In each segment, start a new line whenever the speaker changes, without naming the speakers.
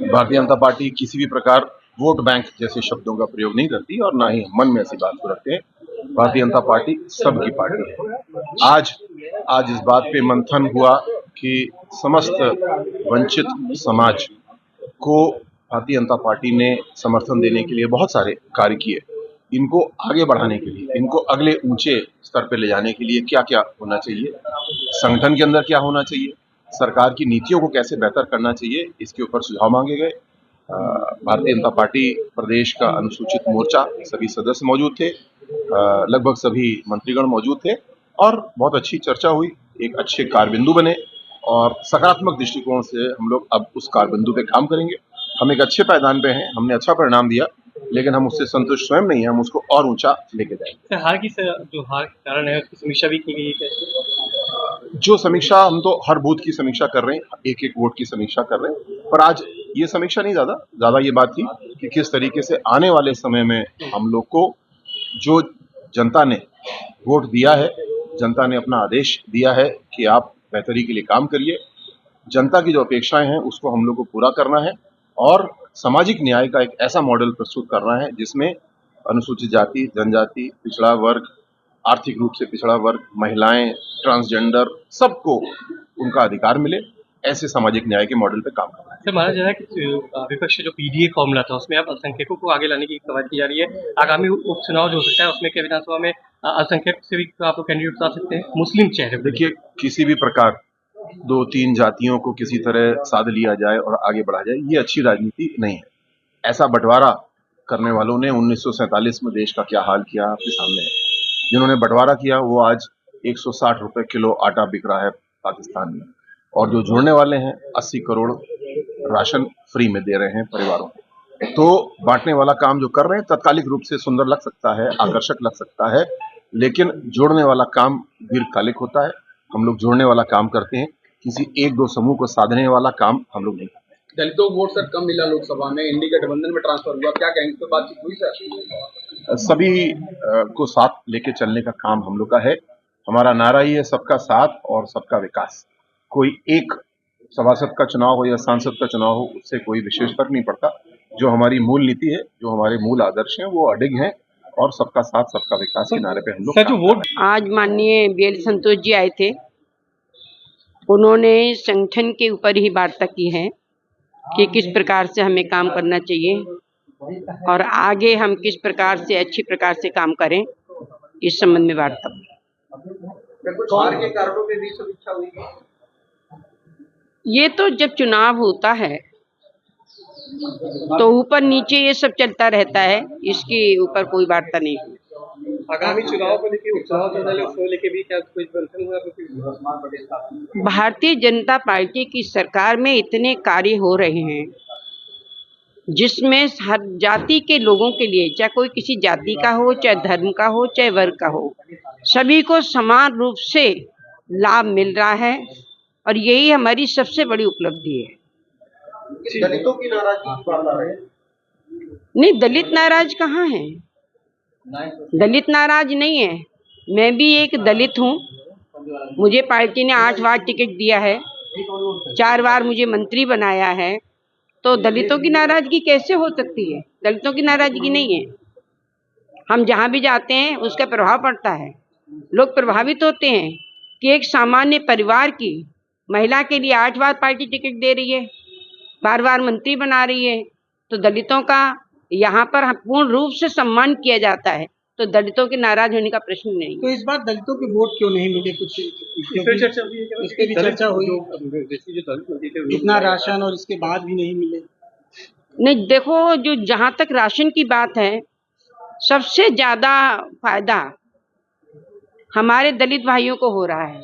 Bharatiya Janata party किसी भी प्रकार वोट बैंक जैसे शब्दों का प्रयोग नहीं करती और ना ही मन में ऐसी बात को रखते हैं। भारतीय जनता पार्टी सबकी पार्टी है। आज इस बात पे मंथन हुआ कि समस्त वंचित समाज को भारतीय जनता पार्टी ने समर्थन देने के लिए बहुत सारे कार्य किए। इनको आगे बढ़ाने के लिए, इनको अगले ऊंचे स्तर पे ले जाने के लिए क्या क्या होना चाहिए, संगठन के अंदर क्या होना चाहिए, सरकार की नीतियों को कैसे बेहतर करना चाहिए, इसके ऊपर सुझाव मांगे गए। भारतीय जनता पार्टी प्रदेश का अनुसूचित मोर्चा सभी सदस्य मौजूद थे, लगभग सभी मंत्रीगण मौजूद थे और बहुत अच्छी चर्चा हुई। एक अच्छे कारबिंदु बने और सकारात्मक दृष्टिकोण से हम लोग अब उस कारबिंदु पे काम करेंगे। हम एक अच्छे पायदान पे हैं, हमने अच्छा परिणाम दिया, लेकिन हम उससे संतुष्ट स्वयं नहीं है, हम उसको और ऊंचा लेके जाएंगे।
हार के कारण है उसकी समीक्षा भी की गई है।
जो समीक्षा, हम तो हर बूथ की समीक्षा कर रहे हैं, एक एक वोट की समीक्षा कर रहे हैं, पर आज ये समीक्षा नहीं, ज्यादा ये बात थी कि किस तरीके से आने वाले समय में हम लोग को जो जनता ने वोट दिया है, जनता ने अपना आदेश दिया है कि आप बेहतरी के लिए काम करिए, जनता की जो अपेक्षाएं हैं उसको हम लोग को पूरा करना है और सामाजिक न्याय का एक ऐसा मॉडल प्रस्तुत करना है जिसमें अनुसूचित जाति, जनजाति, पिछड़ा वर्ग, आर्थिक रूप से पिछड़ा वर्ग, महिलाएं, ट्रांसजेंडर, सबको उनका अधिकार मिले, ऐसे सामाजिक न्याय के मॉडल पे काम करना है।
सर, माना जा रहा है कि विपक्ष जो पीडीए फॉर्मूला था उसमें अब अल्पसंख्यकों को आगे लाने की कवायद की जा रही है। आगामी उपचुनाव जो हो सकता है उसमें क्या विधानसभा में अल्पसंख्यक से भी आप कैंडिडेट उतार सकते हैं, मुस्लिम चेहरे?
देखिए, किसी भी प्रकार 2-3 जातियों को किसी तरह साध लिया जाए और आगे बढ़ा जाए, ये अच्छी राजनीति नहीं है। ऐसा बंटवारा करने वालों ने 1947 में देश का क्या हाल किया आपके सामने है। जिन्होंने बंटवारा किया वो आज 160 रुपए किलो आटा बिक रहा है पाकिस्तान में, और जो जुड़ने वाले हैं 80 करोड़ राशन फ्री में दे रहे हैं परिवारों को। तो बांटने वाला काम जो कर रहे हैं तत्कालिक रूप से सुंदर लग सकता है, आकर्षक लग सकता है, लेकिन जोड़ने वाला काम दीर्घकालिक होता है। हम लोग जोड़ने वाला काम करते हैं, किसी एक दो समूह को साधने वाला काम हम लोग नहीं करते।
दलितों को वोट सर कम मिला लोकसभा में, इंडी गठबंधन में ट्रांसफर हुआ, क्या कहेंगे, इस पर बातचीत हुई सर?
सभी को साथ लेके चलने का काम हम लोग का है। हमारा नारा ही है सबका साथ और सबका विकास। कोई एक सभासद का चुनाव हो या सांसद का चुनाव हो, उससे कोई विशेष फर्क नहीं पड़ता। जो हमारी मूल नीति है, जो हमारे मूल आदर्श हैं, वो अडिग हैं और सबका साथ सबका विकास के नारे पे हम लोग।
आज माननीय BL संतोष जी आए थे, उन्होंने संगठन के ऊपर ही वार्ता की है कि किस प्रकार से हमें काम करना चाहिए और आगे हम किस प्रकार से अच्छी प्रकार से काम करें, इस संबंध में वार्ता हुई।
के कारणों पे भी समीक्षा हुई।
ये तो जब चुनाव होता है तो ऊपर नीचे ये सब चलता रहता है, इसके ऊपर कोई वार्ता नहीं हुई।
आगामी चुनाव को लेकर, उपचुनाव चल रहा है, उसको लेकर भी क्या कोई मंथन हुआ?
भारतीय जनता पार्टी की सरकार में इतने कार्य हो रहे हैं जिसमें हर जाति के लोगों के लिए, चाहे कोई किसी जाति का हो, चाहे धर्म का हो, चाहे वर्ग का हो, सभी को समान रूप से लाभ मिल रहा है और यही हमारी सबसे बड़ी उपलब्धि है।
दलितों की नाराजगी
नहीं, दलित नाराज कहाँ है? दलित नाराज नहीं है। मैं भी एक दलित हूँ। मुझे पार्टी ने 8 बार टिकट दिया है, 4 बार मुझे मंत्री बनाया है, तो दलितों की नाराजगी कैसे हो सकती है? दलितों की नाराजगी नहीं है। हम जहाँ भी जाते हैं उसका प्रभाव पड़ता है, लोग प्रभावित होते हैं कि एक सामान्य परिवार की महिला के लिए 8 बार पार्टी टिकट दे रही है, बार बार मंत्री बना रही है, तो दलितों का यहाँ पर पूर्ण रूप से सम्मान किया जाता है, तो दलितों के नाराज होने का प्रश्न नहीं।
तो इस बार दलितों के वोट क्यों नहीं मिले? कुछ इस पे भी चर्चा हुई, इतना राशन और इसके बाद भी नहीं मिले।
नहीं, देखो, जो जहाँ तक राशन की बात है, सबसे ज्यादा फायदा हमारे दलित भाइयों को हो रहा है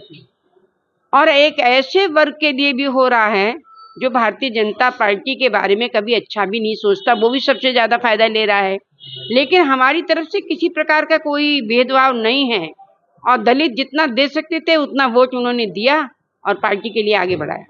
और एक ऐसे वर्ग के लिए भी हो रहा है जो भारतीय जनता पार्टी के बारे में कभी अच्छा भी नहीं सोचता, वो भी सबसे ज्यादा फायदा ले रहा है। लेकिन हमारी तरफ से किसी प्रकार का कोई भेदभाव नहीं है और दलित जितना दे सकते थे उतना वोट उन्होंने दिया और पार्टी के लिए आगे बढ़ाया।